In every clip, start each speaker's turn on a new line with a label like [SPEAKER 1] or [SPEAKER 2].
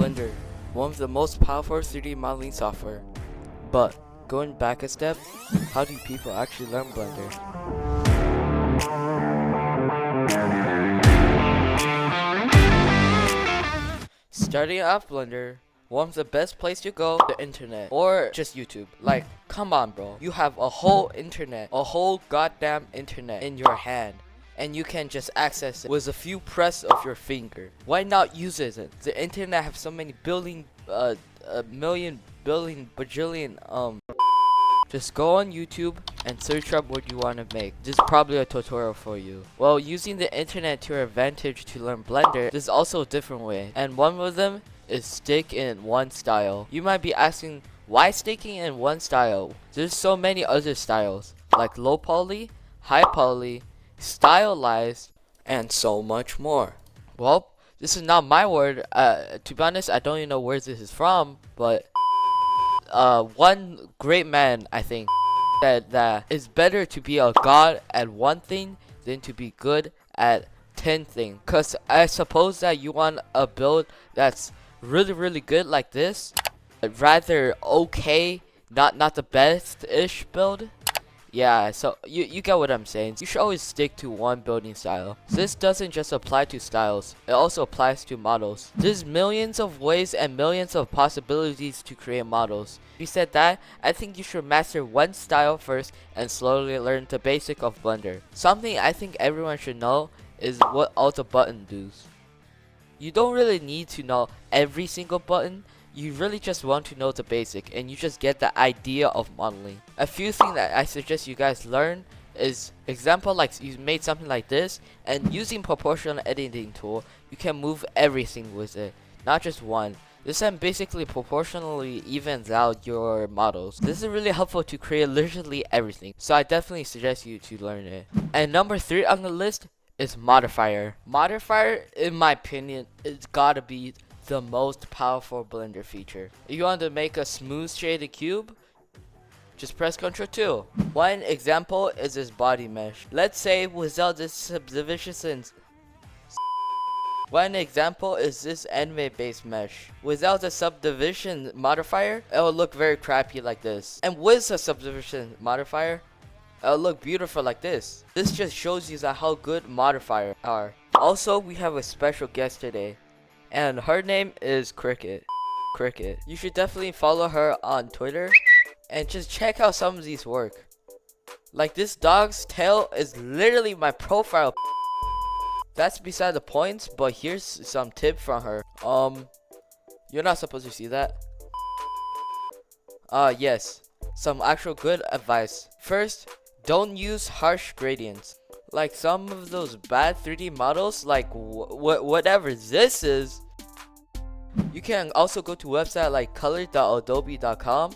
[SPEAKER 1] Blender, one of the most powerful 3D modeling software. But going back a step, how do people actually learn Blender? Starting off Blender, one of the best place to go, the internet or just YouTube. Like, come on bro, you have a whole internet, a whole goddamn internet in your hand, and you can just access it with a few press of your finger. Why not use it? The internet have so many a million, billion, bajillion just go on YouTube and search up what you want to make. This is probably a tutorial for you. Well, using the internet to your advantage to learn Blender, there's also a different way, and one of them is stick in one style. You might be asking, why sticking in one style? There's so many other styles like low poly, high poly, stylized, and so much more. Well, this is not my word. To be honest, I don't even know where this is from, but one great man, I think, said that it's better to be a god at one thing than to be good at 10 things. Cause I suppose that you want a build that's really good like this, rather okay, not the best-ish build. Yeah, so you get what I'm saying. You should always stick to one building style. This doesn't just apply to styles, it also applies to models. There's millions of ways and millions of possibilities to create models. If you said that, I think you should master one style first and slowly learn the basic of Blender. Something I think everyone should know is what all the buttons do. You don't really need to know every single button. You really just want to know the basic, and you just get the idea of modeling. A few things that I suggest you guys learn is, example, like you made something like this, and using proportional editing tool, you can move everything with it, not just one. This then basically proportionally evens out your models. This is really helpful to create literally everything, so I definitely suggest you to learn it. And number 3 on the list is modifier. Modifier, in my opinion, it's gotta be the most powerful Blender feature. If you want to make a smooth shaded cube, just press Ctrl 2. One example is this body mesh. Let's say without this subdivision, one example is this anime based mesh. Without the subdivision modifier, it will look very crappy like this. And with the subdivision modifier, it'll look beautiful like this. This just shows you that how good modifiers are. Also, we have a special guest today, and her name is Cricket. You should definitely follow her on Twitter and just check out some of these work. Like this dog's tail is literally my profile. That's beside the points, but here's some tip from her. You're not supposed to see that. Yes, some actual good advice. First, don't use harsh gradients. Like some of those bad 3D models, like whatever this is. You can also go to website like color.adobe.com,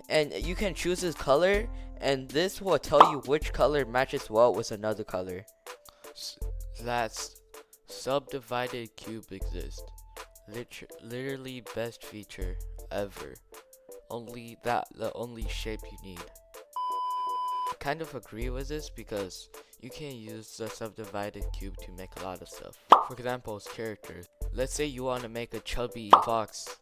[SPEAKER 1] and you can choose this color, and this will tell you which color matches well with another color. That's subdivided cube exists. Literally best feature ever. The only shape you need. I kind of agree with this because you can use the subdivided cube to make a lot of stuff. For example, characters. Let's say you want to make a chubby fox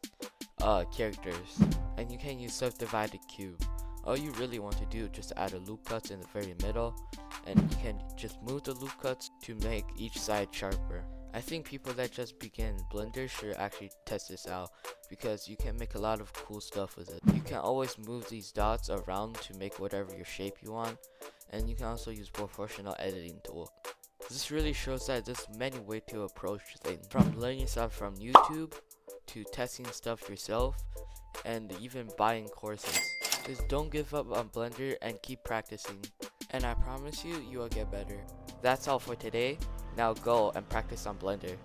[SPEAKER 1] characters, and you can use subdivided cube. All you really want to do is just add a loop cuts in the very middle, and you can just move the loop cuts to make each side sharper. I think people that just begin Blender should actually test this out, because you can make a lot of cool stuff with it. You can always move these dots around to make whatever your shape you want, and you can also use proportional editing tool. This really shows that there's many ways to approach things, from learning stuff from YouTube to testing stuff yourself and even buying courses. Just don't give up on Blender and keep practicing, and I promise you, you will get better. That's all for today. Now go and practice on Blender.